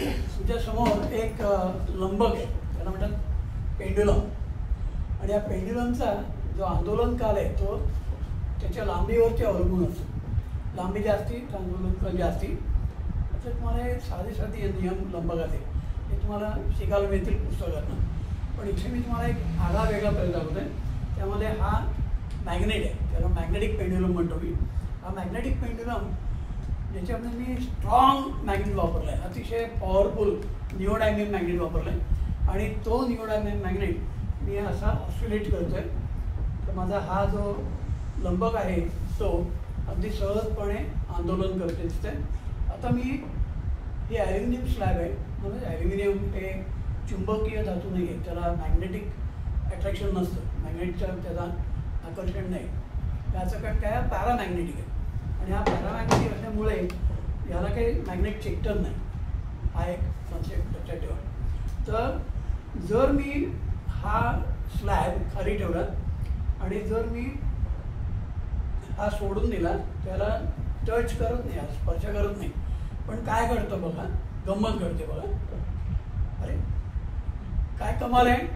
तुमच्यासमोर एक लंबक आहे, त्याला म्हणतात पेंड्युलम. आणि या पेंड्युलमचा जो आंदोलनकाल आहे तो त्याच्या लांबीवरती अवलंबून असतो. लांबी जास्ती तर आंदोलनकाल जास्ती. तर तुम्हाला हे साधे साधे नियम लंबकाचे हे तुम्हाला शिकायला मिळतील पुस्तकातून. पण इथे मी तुम्हाला एक आगळा वेगळा प्रयोग दाखवतो आहे. त्यामध्ये हा मॅग्नेट आहे, त्याला मॅग्नेटिक पेंड्युलम म्हणतो मी. हा मॅग्नेटिक पेंड्युलम ज्याच्यामध्ये मी स्ट्रॉंग मॅग्नेट वापरला आहे, अतिशय पॉवरफुल निओडायनेमिक मॅग्नेट वापरला आहे. आणि तो निओडायनेमिक मॅग्नेट मी असा ऑस्सिलेट करतो आहे. तर माझा हा जो लंबक आहे तो अगदी सहजपणे आंदोलन करते दिसते. आता मी ही ॲल्युमिनियम स्लॅब आहे, म्हणजे ॲल्युमिनियम हे चुंबकीय धातू नाही आहे, त्याला मॅग्नेटिक अट्रॅक्शन नसतं, मॅग्नेटचं त्याला आकर्षण नाही. याचं काय पॅरामॅग्नेटिक आहे. आणि हा पॅरामॅग्नेटिक असल्यामुळे याला काही मॅग्नेट चिकटत नाही. हा एक कॉन्सेप्ट लक्षात ठेवा. तर जर मी हा स्लॅब खाली ठेवला आणि जर मी हा सोडून दिला, त्याला टच करत नाही, स्पर्श करत नाही, पण काय करतं बघा, गंमत करते बघा. अरे काय कमाल आहे,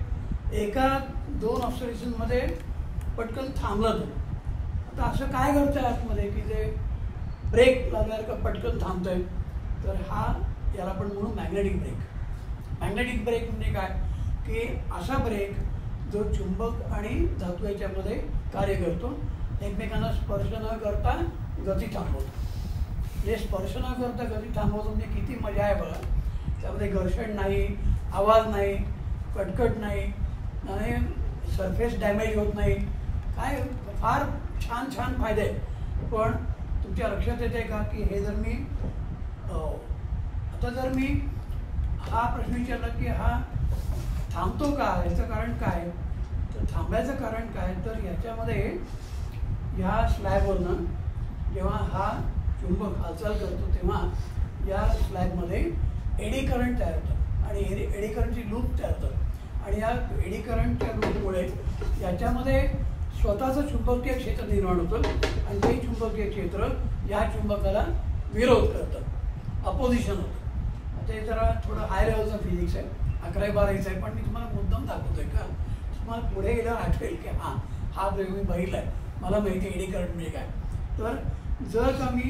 एका दोन ऑब्झर्वेशनमध्ये पटकन थांबला तो. आता असं काय करतं आहे आतमध्ये की जे ब्रेक लागल्यासारखं पटकन थांबतं आहे. तर हा याला आपण म्हणू मॅग्नेटिक ब्रेक. मॅग्नेटिक ब्रेक म्हणजे काय की असा ब्रेक जो चुंबक आणि धातू याच्यामध्ये कार्य करतो, एकमेकांना स्पर्श न करता गती थांबवतो. जे स्पर्श न करता गती थांबवतो म्हणजे किती मजा आहे बघा. त्यामध्ये घर्षण नाही, आवाज नाही, कटकट नाही आणि सरफेस डॅमेज होत नाही. काय फार छान छान फायदे आहेत. पण तुमच्या लक्षात येते का की हे जर मी आता जर मी हा प्रश्न विचारला की हा थांबतो का, याचं कारण काय, तर थांबायचं कारण काय, तर याच्यामध्ये ह्या स्लॅबवरनं जेव्हा हा चुंबक हालचाल करतो तेव्हा या स्लॅबमध्ये एडी करंट तयार होतं आणि एडी करंटची लूप तयार होतं. आणि या एडी करंटच्या लूपमुळे याच्यामध्ये स्वतःचं चुंबकीय क्षेत्र निर्माण होतं आणि ते चुंबकीय क्षेत्र या चुंबकाला विरोध करतं, अपोजिशन होतं. ते जरा थोडं हाय लेवलचं फिजिक्स आहे, 11-12चं आहे, पण मी तुम्हाला मुद्दाम दाखवतो आहे का तुम्हाला पुढे गेल्यावर आठवेल की हा प्रयोग मी बघितला आहे, मला माहिती आहे एडी करंट म्हणजे काय. तर जर का मी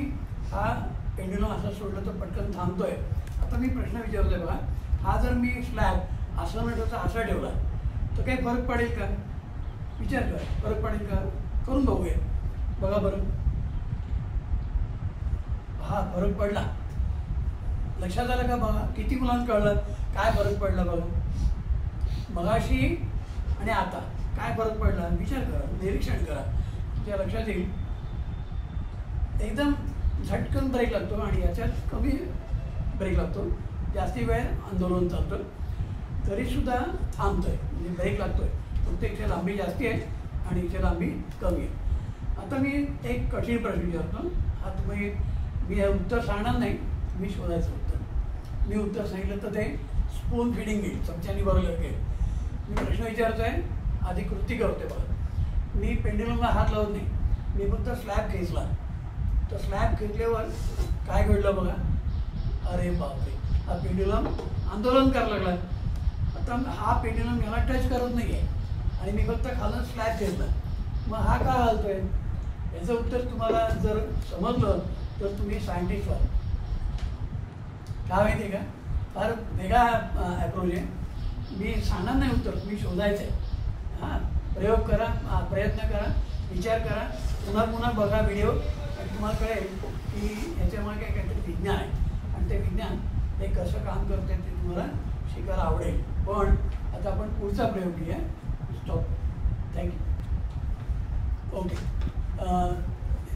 हा पेंड्युलम असा सोडलं तर पटकन थांबतो आहे. आता मी प्रश्न विचारतो आहे बघा, हा जर मी स्लॅब असं न ठेवता असा ठेवला तर काही फरक पडेल का, विचार करा, फरक पडेल का, करून बघूया. बघा बरं, हा फरक पडला, लक्षात आलं का बघा. किती मुलांना कळलं काय फरक पडला बघा. मगाशी आणि आता काय फरक पडला, विचार करा, निरीक्षण करा, तुमच्या लक्षात येईल. एकदम झटकन ब्रेक लागतो आणि याच्यात कमी ब्रेक लागतो, जास्ती वेळ आंदोलन चालतं तरीसुद्धा थांबतोय, म्हणजे ब्रेक लागतोय. फक्त इथे लांबी जास्ती आहे आणि इथे लांबी कमी आहे. आता मी एक कठीण प्रश्न विचारतो. हा मी हे उत्तर सांगणार नाही, मी शोधायचं उत्तर. मी उत्तर सांगितलं तर ते स्पून फिडिंग घेईल, चमच्यानी बरोबर घेईल. मी प्रश्न विचारतो आहे, आधी कृती करते बघा. मी पेंड्युलमला हात लावत नाही, मी फक्त स्लॅब खेचला. तर स्लॅब खेचल्यावर काय घडलं बघा. अरे बापरे, हा पेंड्युलम आंदोलन करायला लागला. आता हा पेंड्युलम याला टच करत नाही आहे आणि मी फक्त खालून स्लॅब घेतला, मग हा का हलतोय. याचं उत्तर तुम्हाला जर समजलं तर तुम्ही सायंटिस्ट व्हाल. काय माहिती आहे का, फार वेगळा ॲप्रोच आहे. मी सांगणार नाही उत्तर, तुम्ही शोधायचं आहे. हां, प्रयोग करा, प्रयत्न करा, विचार करा, पुन्हा पुन्हा बघा व्हिडिओ आणि तुम्हाला कळेल की याच्यामागे काहीतरी विज्ञान आहे आणि ते विज्ञान हे कसं काम करते ते तुम्हाला शिकायला आवडेल. पण आता आपण पुढचा प्रयोग घेऊया. स्टॉप. थँक्यू. ओके.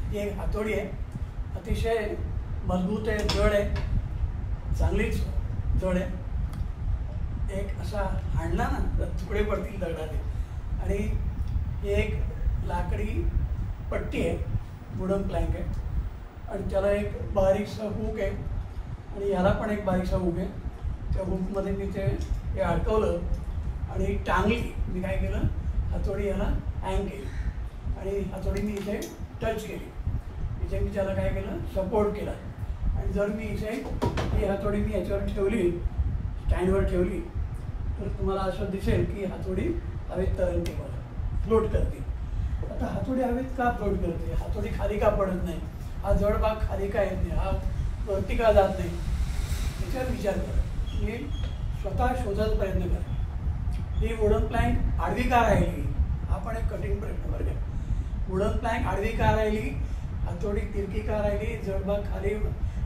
ही एक हातोडी आहे, अतिशय मजबूत आहे, जड आहे, चांगलीच जड आहे. एक असा हाणला ना तर तुकडे पडतील दगडाचे. आणि ही एक लाकडी पट्टी आहे, वुडन प्लँक आहे आणि त्याला एक बारीकसा हुक आहे आणि याला पण एक बारीकसा हुक आहे. त्या हुकमध्ये मी हे अडकवलं आणि टांगली. मी काय केलं, हातोडी याला हँग केली आणि हातोडी मी इथे टच केली. इथे मी त्याला काय केलं, सपोर्ट केला. आणि जर मी इथे ही हातोडी मी याच्यावर ठेवली, स्टँडवर ठेवली, तर तुम्हाला असं दिसेल की हातोडी हवेत तरंगते, बघा फ्लोट करते. आता हातोडी हवेत का फ्लोट करते, हातोडी खाली का पडत नाही, हा जड भाग खाली का येत नाही, हा वरती का जात नाही, याच्यावर विचार करा. मी स्वतः शोधायचा प्रयत्न करा. ही वुडन प्लॅंक आडवी का राहिली, हा पण एक कठीण प्रश्न बरं का. वुडन प्लॅंक आडवी का राहिली, हातोडी तिरकी का राहिली, जड भाग खाली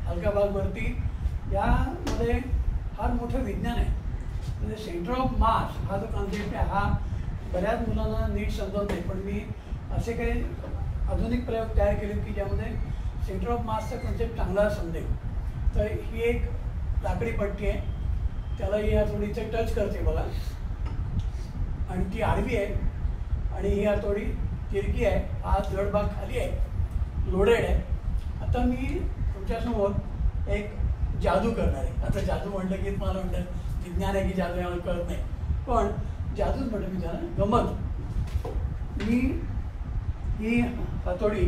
हलका भाग वरती, यामध्ये फार मोठं विज्ञान आहे. म्हणजे सेंटर ऑफ मास हा जो कॉन्सेप्ट आहे, हा बऱ्याच मुलांना नीट समजत नाही. पण मी असे काही आधुनिक प्रयोग तयार केले की ज्यामध्ये सेंटर ऑफ मासचा कॉन्सेप्ट चांगला समजेल. तर ही एक लाकडी पट्टी आहे, त्याला ही हातोडी इथे टच करते बघा, आणि ती आडवी आहे, आणि ही हातोडी तिरकी आहे, हा जड भाग खाली आहे, लोडेड आहे. आता मी तुमच्यासमोर एक जादू करणार आहे. आता जादू म्हटलं की मला म्हणतात विज्ञान आहे की जादू आहे, मला कळत नाही, पण जादूच म्हटलं मी त्याला गमत. मी ही हातोडी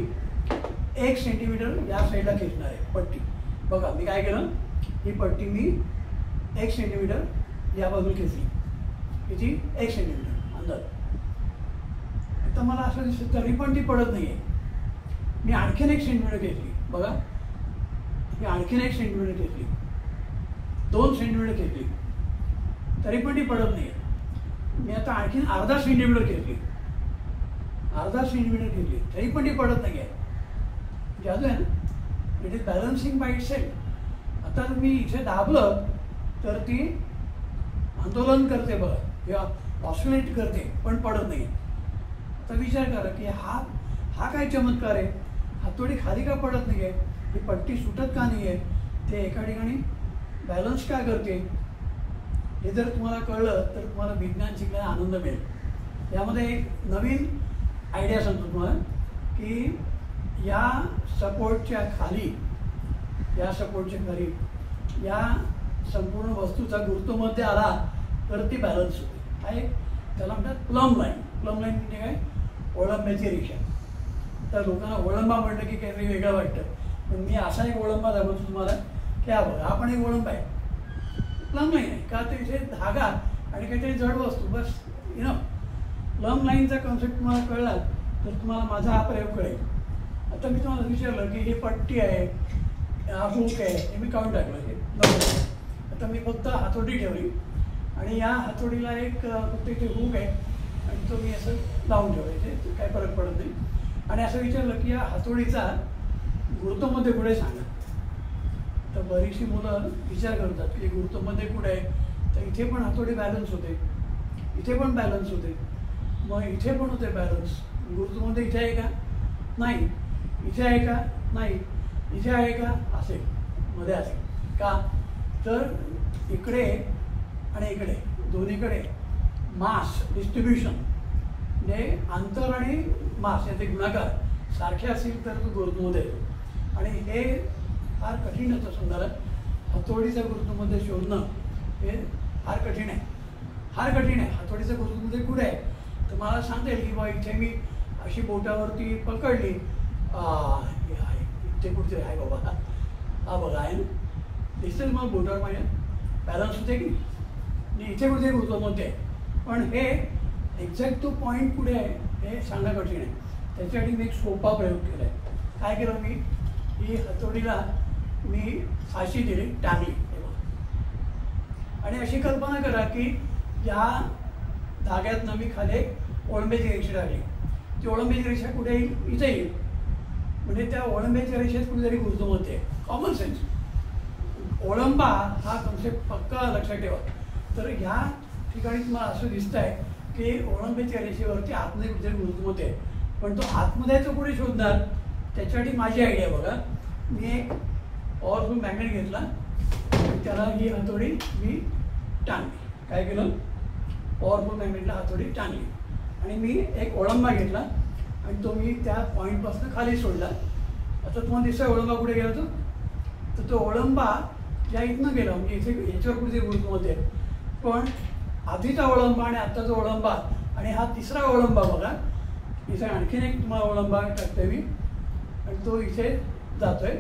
1 सेंटीमीटर या साईडला खेचणार आहे पट्टी. बघा मी काय केलं, ही पट्टी मी 1 सेंटीमीटर या बाजूला खेचली, किती 1 सेंटीमीटर अंदाज. आता मला असं दिसतं तरी पण ती पडत नाही आहे. मी आणखीन 1 सेंटीमीटर घेतली, बघा मी आणखीन 1 सेंटीमीटर घेतली, 2 सेंटीमीटर घेतली, तरी पण ती पडत नाही आहे. मी आता आणखीन अर्धा सेंटीमीटर घेतली, अर्धा सेंटीमीटर घेतली, तरी पण ती पडत नाही आहे. जादू आहे ना, it is balancing by itself. आता मी इथे दाबलं तर ती आंदोलन करते बघा, किंवा ऑसिलेट करते, पण पडत नाही. आता विचार करा की हा काय चमत्कार आहे, हातोडी खाली का पडत नाही आहे, ही पट्टी सुटत का नाही आहे, ते एका ठिकाणी बॅलन्स का करते, हे जर तुम्हाला कळलं तर तुम्हाला विज्ञान शिकण्याचा आनंद मिळेल. यामध्ये एक नवीन आयडिया सांगतो तुम्हाला की या सपोर्टच्या खाली या संपूर्ण वस्तूचा गुरुत्वमध्ये आला तर ती बॅलन्स होते. हा एक त्याला म्हणतात प्लम लाईन. प्लम लाईन म्हणजे काय, ओळंब्याची रेषा. तर लोकांना ओळंबा म्हटलं की काहीतरी वेगळं वाटतं, पण मी असा एक ओळंबा दाखवतो तुम्हाला की हा बघा, हा पण एक ओळंबा आहे, प्लम लाईन आहे का, तर इथे धागा आणि काहीतरी जड वस्तू, बस प्लम लाईनचा कॉन्सेप्ट तुम्हाला कळला तर तुम्हाला माझा हा प्रयोग कळेल. आता मी तुम्हाला विचारलं की ही पट्टी आहे, हा हुक आहे, हे मी काढून टाकलं, हे बघा. आता मी फक्त हातोडी ठेवली आणि या हातोडीला एक फक्त इथे हुक आहे आणि तो मी असं लावून ठेवलं, इथे काय फरक पडत नाही. आणि असं विचारलं की या हातोडीचा गुरुत्वमध्ये कुठे सांगा. तर बरीचशी मुलं विचार करतात की गुरुत्वमध्ये कुठे आहे, तर इथे पण हातोडी बॅलन्स होते, इथे पण बॅलन्स होते, मग इथे पण होते बॅलन्स. गुरुत्वमध्ये इथे आहे का, नाही, इथे आहे का, नाही, इथे आहे का, असेल मध्ये असेल का, तर इकडे आणि इकडे दोन्हीकडे मास डिस्ट्रीब्युशन म्हणजे अंतर आणि मास याचे गुणाकार सारखे असतील तर तो गुरुत्वमध्ये येतो. आणि हे फार कठीण होतं समजायला. हातोडीचा गुरुत्वमध्ये शोधणं हे फार कठीण आहे, फार कठीण आहे. हातोडीचा गुरुत्वमध्ये कुठे आहे तर मला सांगता येईल की बा इथे मी अशी बोटावरती पकडली, इथे कुठे आहे बाबा, हा बघा आहे ना, दिसतं मग बोटावर माझ्या बॅलन्स होते की नाही, इथे कुठे गुरुत्वमध्ये आहे. पण हे एक्झॅक्ट तो पॉईंट कुठे आहे हे सांगणं कठीण आहे. त्याच्यासाठी मी एक सोपा प्रयोग केला आहे. काय केलं मी, ही हातोडीला मी फाशी दिली, टांगली, आणि अशी कल्पना करा की या धाग्यातनं मी खाली ओळंब्याची रेषा टाकली. ती ओळंब्याची रेषा कुठे येईल, इथे येईल, म्हणजे त्या ओळंब्याच्या रेषेत कुठेतरी गुरुत्वमध्ये आहे. Common sense. ओळंबा हा कॉन्सेप्ट पक्का लक्षात ठेवा. तर ह्या ठिकाणी तुम्हाला असं दिसतं आहे की ओळंब्याच्या रेषेवरती आतमध्ये कुठेतरी गुरुत्वमध्ये आहे, पण तो आतमध्ये तो कुठे शोधणार, त्याच्यासाठी माझी आयडिया बघा. मी एक पॉवरफुल मॅग्नेट घेतला, त्याला ही हातोडी मी टांगली. काय केलं, पॉवरफुल मॅग्नेटला हातोडी टांगली आणि मी एक ओळंबा घेतला आणि तो मी त्या पॉईंटपासून खाली सोडला. आता तुम्हाला दिसतोय ओळंबा कुठे गेला तो, तर तो ओळंबा या इथनं गेला, म्हणजे इथे याच्यावर कुठे गुरुत्वमध्ये आहे. पण आधीचा ओळंबा आणि आत्ताचा ओळंबा आणि हा तिसरा ओळंबा बघा, इथे आणखीन एक तुम्हाला ओळंबा टाकतोय मी आणि तो इथे जातोय.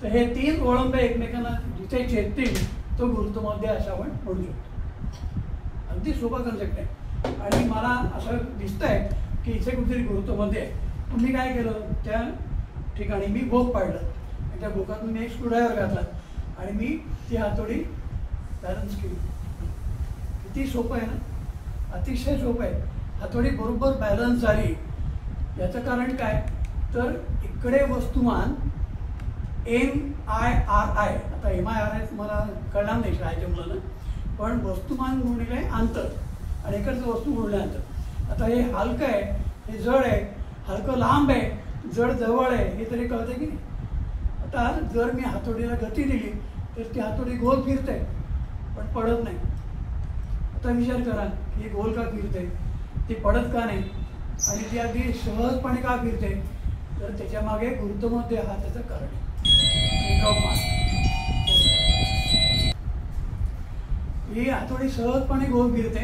तर हे 3 ओळंबे एकमेकांना जिथे छेदतील तो गुरुत्वमध्य असं आपण म्हणू शकतो. अगदी सोपा कन्सेप्ट आहे. आणि मला असं दिसतंय की इथे कुठेतरी गुरुत्वमध्य आहे. मी काय केलं, त्या ठिकाणी मी भोक पाडलं आणि त्या भोकातून मी एक स्क्रूड्रायव्हर घातला आणि मी ती हातोडी बॅलन्स केली. किती सोपं आहे ना, अतिशय सोपं आहे. हातोडी बरोबर बॅलन्स झाली. याचं कारण काय, तर इकडे वस्तुमान MIRI, आता MIRI तुम्हाला कळणार नाही शाळेच्या मुलांना, पण वस्तुमान गुणिले अंतर आणि इकडचं वस्तू गुणिले अंतर. आता हे हलकं आहे, हे जड आहे, हलकं लांब आहे, जड जवळ आहे, हे तरी कळतं की नाही. आता जर मी हातोडीला गती दिली तर ती हातोडी गोल फिरते पण पडत नाही. आता विचार करा की हे गोल का फिरते, ती पडत का नाही आणि ती अगदी सहजपणे का फिरते, तर त्याच्या मागे गुरुत्वमध्य हा त्याचं कारण आहे. ही हातोडी सहजपणे गोल फिरते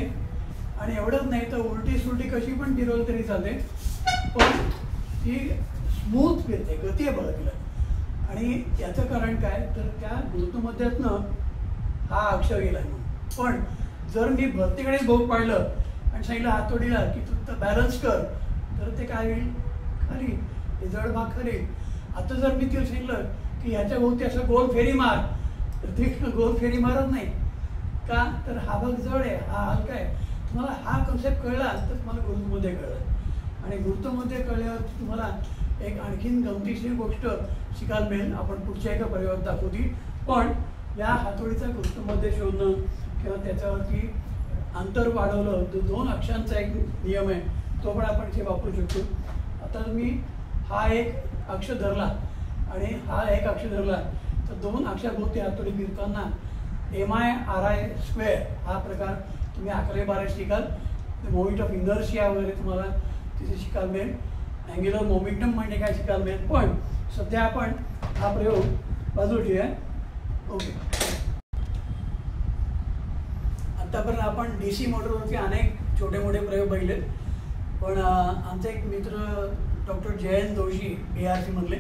आणि एवढंच नाही तर उलटी सुलटी कशी पण फिरवली तरी चालते, पण ती स्मूथ फिरते, गती आहे बघा तिला. आणि याचं कारण काय, तर त्या गुरुत्वमध्यातनं हा अक्ष गेला म्हणून. पण जर मी भरतीकडे भोग पाडलं आणि सांगितलं हातोडीला की तू बॅलन्स कर, तर ते काय होईल, खाली, हे जड भाग खाली. आता जर मी तिला सांगितलं की ह्याच्या भोवती असं गोल फेरी मार, तर ती गोल फेरी मारत नाही. का, तर हा भाग जड आहे, हा हलका आहे. तुम्हाला हा कन्सेप्ट कळला तर तुम्हाला गुरुत्वमध्य कळलं. आणि गुरुत्वमध्य कळल्यावर तुम्हाला एक आणखीन गमतीशीर गोष्ट शिकायला मिळेल. आपण पुढच्या एका प्रयोगात दाखवली. पण या हातोडीचा गुरुत्वमध्य शोधणं किंवा त्याच्यावरती अंतर वाढवलं, जो 2 अक्षांचा एक नियम आहे, तो पण आपण इथे वापरू शकतो. आता मी हा एक अक्ष धरला आणि हा एक अक्ष धरला तर 2 अक्षाभोवती हातोडी फिरताना MIRI स्क्वेअर हा प्रकार तुम्ही 11-12 शिकाल. मोमेंट ऑफ इनर्शिया वगैरे तुम्हाला तिथे शिकायला मिळेल. अँग्युलर मोमेंटम म्हणजे काय शिकायला मिळेल. पण सध्या आपण हा प्रयोग बाजूला ठेवूया. ओके, आतापर्यंत आपण DC मोटरवरती अनेक छोटे मोठे प्रयोग बघितले. पण आमचे एक मित्र डॉक्टर जयंत जोशी BRC मधले,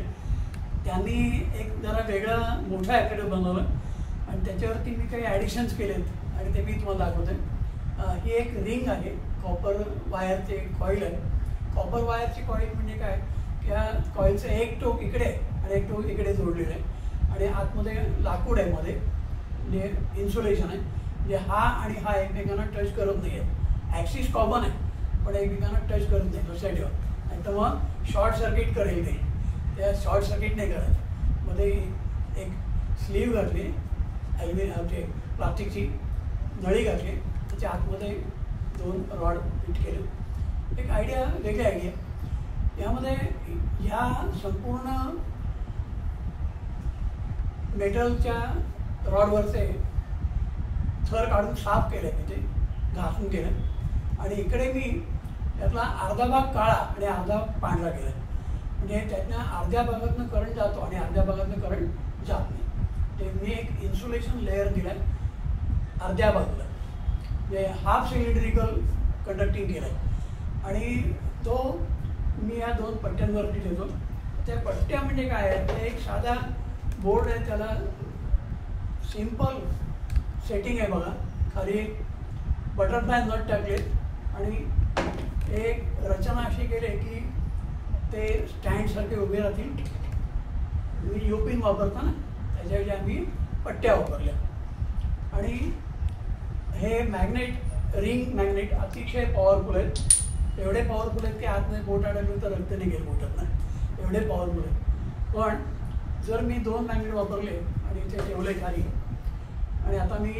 त्यांनी एक जरा वेगळा मोठा ॲक्रेडिट बनवलं आणि त्याच्यावरती मी काही ॲडिशन्स केलेत आणि ते मी तुम्हाला दाखवते. ही एक रिंग आहे, कॉपर वायरचे कॉईल आहे. कॉपर वायरची कॉईल म्हणजे काय, त्या कॉईलचं एक टोक इकडे आणि एक टोक इकडे जोडलेलं आहे आणि आतमध्ये लाकूड आहे, मध्ये म्हणजे इन्सुलेशन आहे. म्हणजे हा आणि हा एकमेकांना टच करत नाही आहे. ॲक्सिस कॉमन आहे पण एकमेकांना टच करत नाही लक्षात ठेवा. आणि तर मग शॉर्ट सर्किट करेल ते, त्या शॉर्ट सर्किट नाही करत. मध्ये एक स्लीव घातली, ॲल्युमिनियमचे प्लास्टिकची नळी घातली, त्याच्या आतमध्ये 2 रॉड फिट केले. एक आयडिया, वेगळी आयडिया. यामध्ये ह्या संपूर्ण मेटलच्या रॉडवरचे थर काढून साफ केले, तिथे घासून केलं आणि इकडे मी त्यातला अर्धा भाग काळा आणि अर्धा पांढरा केला. म्हणजे त्यातनं अर्ध्या भागातनं करंट जातो आणि अर्ध्या भागातनं करंट जात नाही. ते मी एक इन्सुलेशन लेअर दिला आहे अर्ध्या बाजूला, म्हणजे हाफ सिलेंड्रिकल कंडक्टिंग केलं आहे आणि तो मी या 2 पट्ट्यांवरती ठेवतो. त्या पट्ट्या म्हणजे काय आहे, ते एक साधा बोर्ड आहे, त्याला सिम्पल सेटिंग आहे बघा. खाली बटरफ्लाय नट टाकले आणि एक रचना अशी केली की ते स्टँडसारखे उभे राहतील. मी UPIN वापरतो ना, त्याच्याऐवजी आम्ही पट्ट्या वापरल्या. आणि हे मॅग्नेट, रिंग मॅग्नेट अतिशय पॉवरफुल आहेत. एवढे पॉवरफुल आहेत की आतमध्ये बोट अडकलं तर रक्त निघेल बोटात ना, एवढे पॉवरफुल आहेत. पण जर मी 2 मॅग्नेट वापरले आणि ते ठेवले खाली आणि आता मी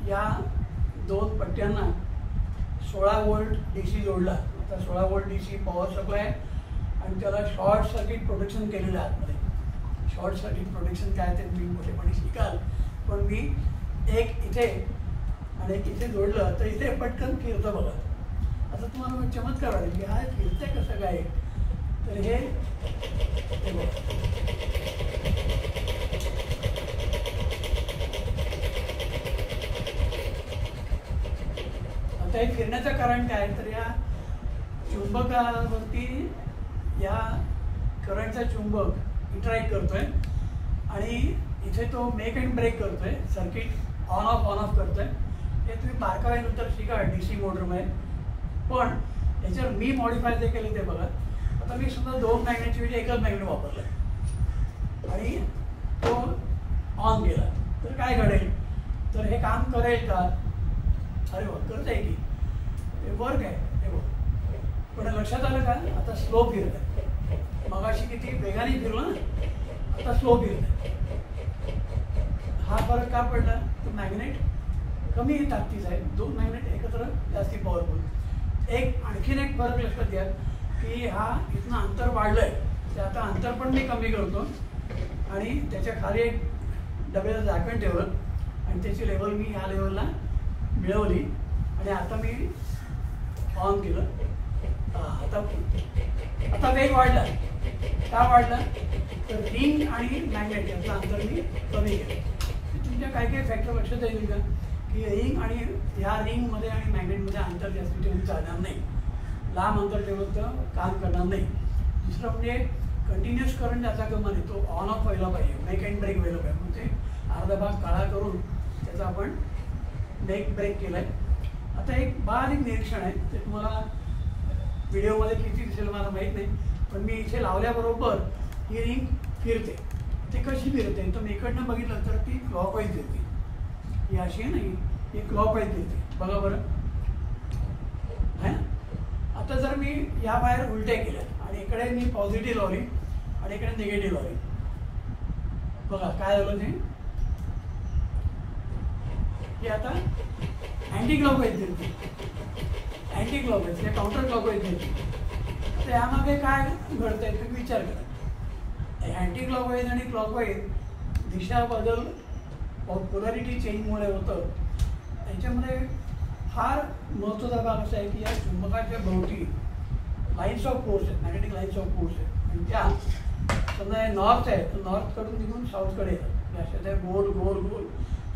या 2 पट्ट्यांना 16 व्होल्ट DC जोडला. आता 16 व्होल्ट DC पॉवर सप्लाय आणि त्याला शॉर्ट सर्किट प्रोटेक्शन केलेलं आहे आतमध्ये. शॉर्ट सर्किट प्रोटेक्शन काय ते मी मोठेपणी शिकाल. पण मी एक इथे आणि एक इथे जोडलं तर इथे पटकन फिरतं बघा. आता तुम्हाला चमत्कार वाटेल की हा फिरते कसं काय, तर हे बघा. आता हे फिरण्याचं कारण काय, तर या चुंबकावरती या करंटचा चुंबक इंटरॅक्ट करतोय आणि इथे तो मेक अँड ब्रेक करतोय, सर्किट ऑन ऑफ करतोय. हे तुम्ही बारकाईनंतर शिका DC मोटरमध्ये. पण याच्यावर मी मॉडिफाय जे केले ते बघा. आता मी सुद्धा 2 मॅग्नेटची ऐवजी एकच मॅग्नेट वापरलं आणि तो ऑन केला तर काय घडेल, तर हे काम करेल का? अरे वा, करत आहे की, हे वर्क आहे. हे बघ, पण लक्षात आलं का, आता स्लो फिरत आहे. मगाशी किती वेगाने फिरलं ना, आता स्लो फिरत आहे. हा फरक का पडला, तर मॅग्नेट कमी ताकदीचा आहे. 2 मॅग्नेट एकत्र जास्ती पॉवरफुल. आणखीन एक फरक लक्षात घ्या की हा इथनं अंतर वाढलं आहे, ते आता अंतर पण मी कमी करतो आणि त्याच्या खाली एक डब्याचं झाकण ठेवलं आणि त्याची लेवल मी ह्या लेवलला मिळवली आणि आता मी ऑन केलं. आता वेग वाढला. का वाढला, तर रिंग आणि मॅग्नेट याचं अंतर मी कमी केलं. तुमच्या काही काही फॅक्टर लक्षात येईल का, की रिंग आणि ह्या रिंगमध्ये आणि मॅग्नेटमध्ये अंतर जास्त ठेवून चालणार नाही. लांब अंतर ठेवलं तर काम करणार नाही. दुसरं म्हणजे कंटिन्युअस करंट त्याचा गमन आहे, तो ऑन ऑफ व्हायला पाहिजे, मेक अँड ब्रेक व्हायला पाहिजे. म्हणजे अर्धा भाग काळा करून त्याचा आपण मेक ब्रेक केला आहे. आता एक बारीक निरीक्षण आहे, ते तुम्हाला व्हिडिओमध्ये किती दिसेल मला माहीत नाही, पण मी इथे लावल्याबरोबर ही रिंग फिरते. ते कशी फिरते, तर मी इकडनं बघितलं तर ती क्लॉकवाईज फिरते. ही अशी आहे नाही, ही क्लॉकवाईज फिरते. बघा बरं, है ना. आता जर मी या बाहेर उलट्या केल्या आणि इकडे मी पॉझिटिव्ह लावली आणि इकडे निगेटिव्ह लावली, बघा काय झालं ते, की आता अँटी क्लॉकवाईज फिरते. अँटी क्लॉकवाईज हे काउंटर क्लॉकवाईज फिरते. तर यामागे काय घडतंय तुम्ही विचार करा. अँटी क्लॉकवाईज आणि क्लॉकवाईज दिशा बदल पोलॅरिटी चेंजमुळे होतं. याच्यामध्ये फार महत्त्वाचा भाग असा आहे की या चुंबकाच्या भोवती लाईन्स ऑफ फोर्स आहेत, मॅग्नेटिक लाईन्स ऑफ फोर्स आहेत. आणि त्या समजा हे नॉर्थ आहे तर नॉर्थकडून निघून साऊथकडे येतात. अशा त्या गोल गोल गोल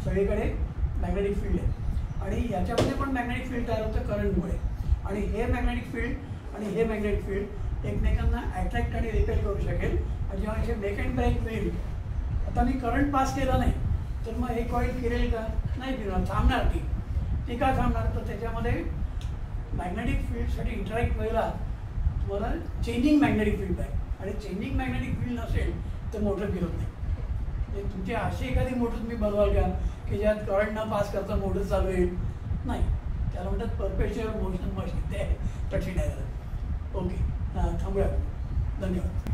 सगळीकडे मॅग्नेटिक फील्ड आहे आणि याच्यामध्ये पण मॅग्नेटिक फील्ड तयार होतं करंटमुळे. आणि हे मॅग्नेटिक फील्ड आणि हे मॅग्नेटिक फील्ड एकमेकांना अट्रॅक्ट आणि रिपेल करू शकेल. आणि जेव्हा इथे मेक अँड ब्रेक होईल, आता मी करंट पास केला नाही तर मग हे कॉईल फिरेल का, नाही फिरणार, थांबणार. ती का थांबणार, तर त्याच्यामध्ये मॅग्नेटिक फील्डसाठी इंटरॅक्ट व्हायला तुम्हाला चेंजिंग मॅग्नेटिक फील्ड आहे आणि चेंजिंग मॅग्नेटिक फील्ड नसेल तर मोटर फिरत नाही. तुमची अशी एखादी मोटर तुम्ही बनवाल का की ज्यात करंट न पास करता मोटर चालू येईल, नाही. त्याला म्हणतात परपेच्युअल मोशन मशीन. ते कठीण आहे जरा. ओके, थांबूया. धन्यवाद.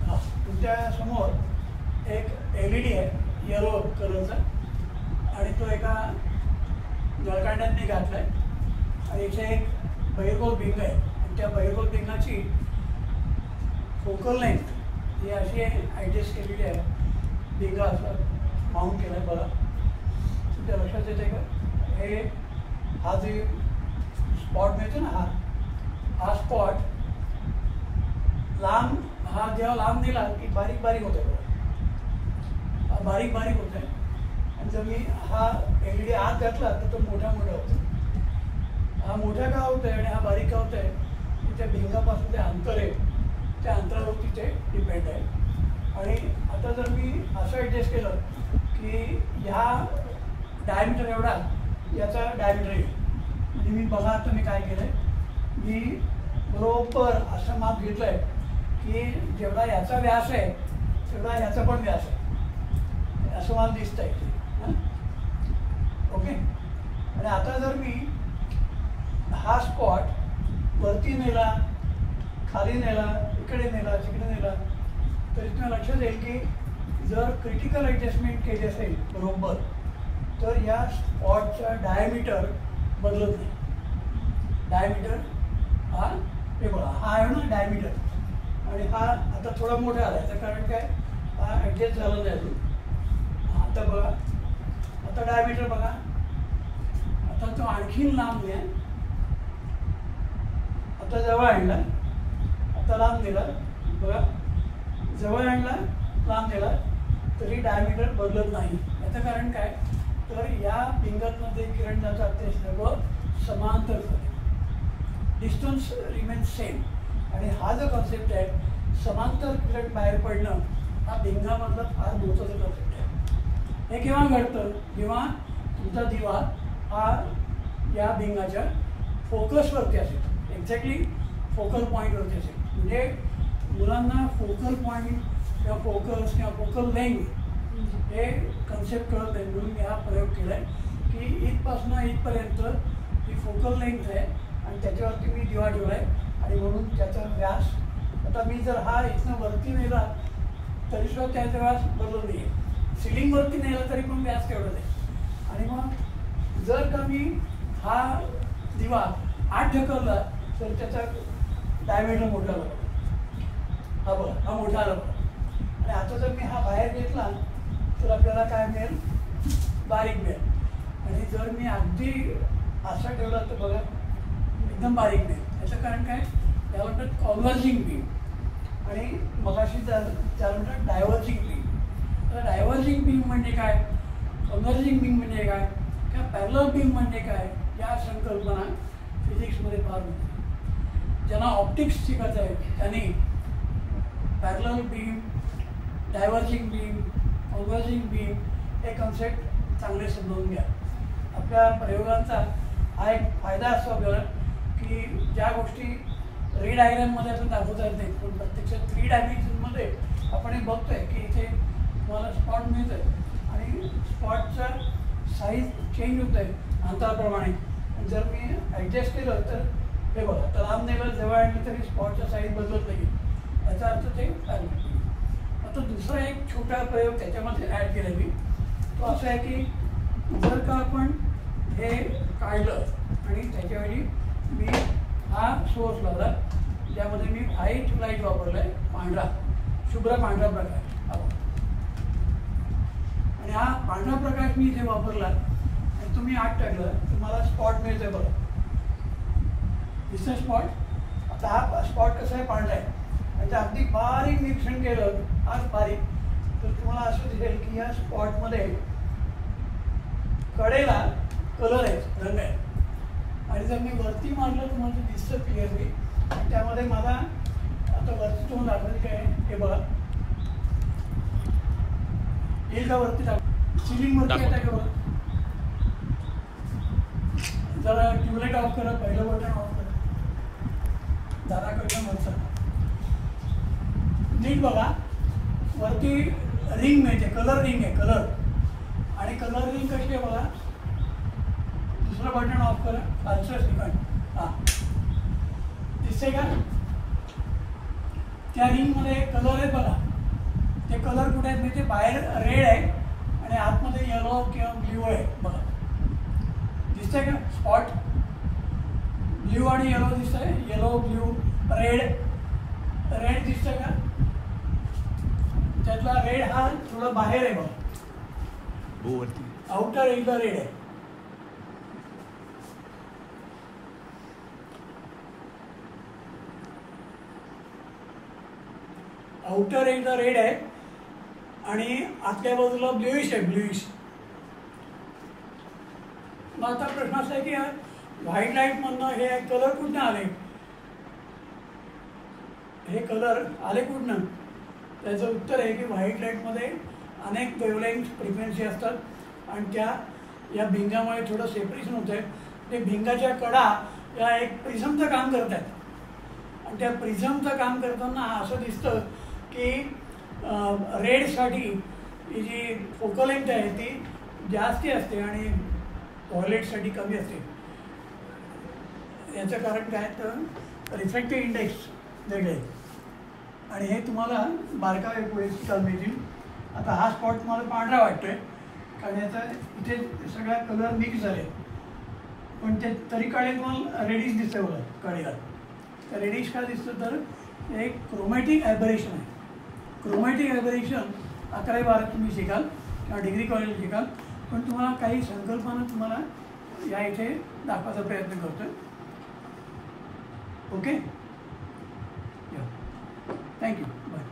हां, तुमच्या समोर एक LED आहे येलो कलरचा आणि तो एका नळकांड्याने घातला आहे आणि इथे एक बहिर्गोल भिंग आहे आणि त्या बहिर्गोल भिंगाची फोकल लेंथ ही अशी ॲडजस्ट केलेली आहे. भिंगा असं माउंट केलं आहे. बघा, तुमच्या लक्षात येते का, हे हा जे स्पॉट मिळतो ना, हा स्पॉट लांब, हा जेव्हा लांब नेला की बारीक बारीक होत आहे. बघा, हा बारीक बारीक होत आहे. आणि जर मी हा LED आत घातला तर तो मोठा मोठा होतो. हा मोठा का होत आहे आणि हा बारीक का होत आहे, त्या भिंगापासून ते अंतर आहे, त्या अंतरावरती ते डिपेंड आहे. आणि आता जर मी असं ॲडजस्ट केलं की ह्या डायमीटर एवढा याचा डायमीटर येईल, म्हणजे मी बघा आता मी काय केलं आहे, मी बरोबर असं माप घेतलं आहे की जेवढा याचा व्यास आहे तेवढा याचा पण व्यास आहे, असं मला दिसतं आहे. ओके. आणि आता जर मी हा स्पॉट वरती नेला, खाली नेला, इकडे नेला, तिकडे नेला, तर इथं लक्षात येईल की जर क्रिटिकल ॲडजस्टमेंट केली असेल बरोबर तर या स्पॉटचा डायमीटर बदलत नाही. डायमीटर हा हे बघा, हा आहे ना डायमीटर, आणि हा आता थोडा मोठा आला. याचं कारण काय, हा ॲडजस्ट झाला नाही अजून. आता बघा, आता डायमीटर बघा, आता तो आणखीन लांब आहे. आता जवळ आणला, आता लांब नेला, बघा जवळ आणला, लांब नेला, तरी डायमीटर बदलत नाही. याचं कारण काय, तर या भिंगातनं जे किरण जातात ते सर्व समांतर झाले, डिस्टन्स रिमेन्स सेम. आणि हा जो कॉन्सेप्ट आहे समांतर किरण बाहेर पडणं हा भिंगामधला फार महत्त्वाचा कन्सेप्ट आहे. हे केव्हा घडतं? जेव्हा तुमचा दिवा हा या भिंगाच्या फोकसवरती असेल, एक्झॅक्टली फोकल पॉईंटवरती असेल. म्हणजे मुलांना फोकल पॉईंट किंवा फोकस किंवा फोकल लेंथ हे कन्सेप्ट कळत नाही, म्हणून मी हा प्रयोग केला आहे की इथपासून इथपर्यंत ही फोकल लेंथ आहे आणि त्याच्यावरती मी दिवा ठेवला आहे आणि म्हणून त्याचा व्यास, आता मी जर हा इथनं वरती नेला तरीसुद्धा त्याचा व्यास बदलत नाही आहे, सिलिंगवरती नेला तरी पण व्यास तेवढाच आहे. आणि मग जर का मी हा दिवा आत ढकलला तर त्याचा डायमीटर मोठा आला, हा बघा, हा मोठा आला बघा. आणि आता जर मी हा बाहेर घेतला तर आपल्याला काय मिळेल? बारीक मिळेल. आणि जर मी अगदी असा ठेवला तर बघा एकदम बारीक मिळेल. याचं कारण काय? त्याला म्हणतात कॉन्व्हर्जिंग बीम आणि मगाशी त्याला म्हणतात डायव्हर्जिंग बीम. तर डायव्हर्जिंग बीम म्हणजे काय, कॉन्व्हर्जिंग बीम म्हणजे काय, किंवा पॅरलल बीम म्हणजे काय, या संकल्पना फिजिक्समध्ये फार होती. ज्यांना ऑप्टिक्स शिकायचं आहे त्यांनी parallel beam, diverging beam, converging beam हे कन्सेप्ट चांगले समजून घ्या. आपल्या प्रयोगांचा हा एक फायदा असतो आपल्याला की ज्या गोष्टी री डायग्राममध्ये आपण दाखवता येत नाही पण प्रत्यक्षात 3 डायमेन्शनमध्ये आपण हे बघतोय की इथे तुम्हाला स्पॉट मिळतोय आणि स्पॉटचा साईज चेंज होत आहे अंतराप्रमाणे. जर मी ॲडजस्ट केलं तर हे बघा, तर लांब नेलं जवळ आणलं तरी स्पॉटचा साईज बदलत नाही, याचा अर्थ ते पॅरलल. आता दुसरा एक छोटा प्रयोग त्याच्यामध्ये ॲड केला मी, तो असा आहे की जर का आपण हे काढलं आणि त्याच्यावेळी मी हा सोर्स लावला ज्यामध्ये मी व्हाईट लाईट वापरला आहे, पांढरा, शुभ्र पांढरा प्रकाश. आणि हा पांढरा प्रकाश मी इथे वापरला आणि तुम्ही आत टाकलं तर मला स्पॉट मिळतोय बघा, दिसतं स्पॉट. आता हा स्पॉट कसा आहे? पांढरा आहे. आणि अगदी बारीक निरीक्षण केलं आज बारीक तर तुम्हाला असं दिसेल की या स्पॉटमध्ये कडेला कलर आहे, रंग आहे. आणि जर मी वरती मारलं तुम्हाला ते दिसतं क्लिअरली. आणि त्यामध्ये मला आता वरती तुम्हाला दाखवायचं काय आहे हे बघा, येईल का वरती टाक, सिलिंगवरती येतं का बघा. जरा ट्यूबलाईट ऑफ करा, पहिलं बटन ऑफ करा, दादा कळलं वरचं नीट बघा. वरती रिंग मिळते, कलर रिंग आहे, कलर. आणि कलर रिंग कशी आहे बघा, दुसरं बटन ऑफ करा, खालचं सेकंड, हां दिसते का? त्या रिंगमध्ये कलर आहेत बघा. ते कलर कुठे आहेत म्हणजे बाहेर रेड आहे आणि आतमध्ये येलो किंवा ब्ल्यू आहे बघा, दिसतंय का? स्पॉट ब्ल्यू आणि येलो दिसतंय, येलो ब्ल्यू रेड, रेड दिसतंय का? त्यातला रेड हा थोडा बाहेर आहे बघा, आउटर एकदा रेड आहे. आउटर एकदा रेड आहे आणि आतल्या बाजूला ब्ल्यूइश आहे, ब्ल्यूइश. मग आता प्रश्न असा आहे की व्हाईट लाईटमधनं हे कलर कुठनं आले, हे कलर आले कुठनं? त्याचं उत्तर आहे की व्हाईट लाईटमध्ये अनेक वेवलेंथ फ्रिक्वेन्सी असतात आणि त्या या भिंगामुळे थोडं सेपरेशन होतं आहे. ते भिंगाच्या कडा या एक प्रिझमचं काम करत आहेत आणि त्या प्रिझमचं काम करताना असं दिसतं की रेडसाठी ही जी फोकल लेंथ आहे ती जास्ती असते आणि व्हायलेटसाठी कमी असते. याचं कारण काय तर रिफ्रॅक्टिव्ह इंडेक्स वेगळे आणि हे तुम्हाला बारकावे पुढे शिकायला मिळतील. आता हा स्पॉट तुम्हाला पांढरा वाटतोय कारण याचा इथे सगळ्या कलर मिक्स झाले पण ते तरी काळे तुम्हाला रेडिश दिसतं बघा कडेला. तर रेडिश का दिसतं तर एक क्रोमॅटिक ॲबरेशन आहे. क्रोमॅटिक ॲबरेशन 11-12 तुम्ही शिकाल किंवा डिग्री कॉलेज शिकाल पण तुम्हाला काही संकल्पना तुम्हाला या इथे दाखवायचा प्रयत्न करतोय. Okay, thank you, bye.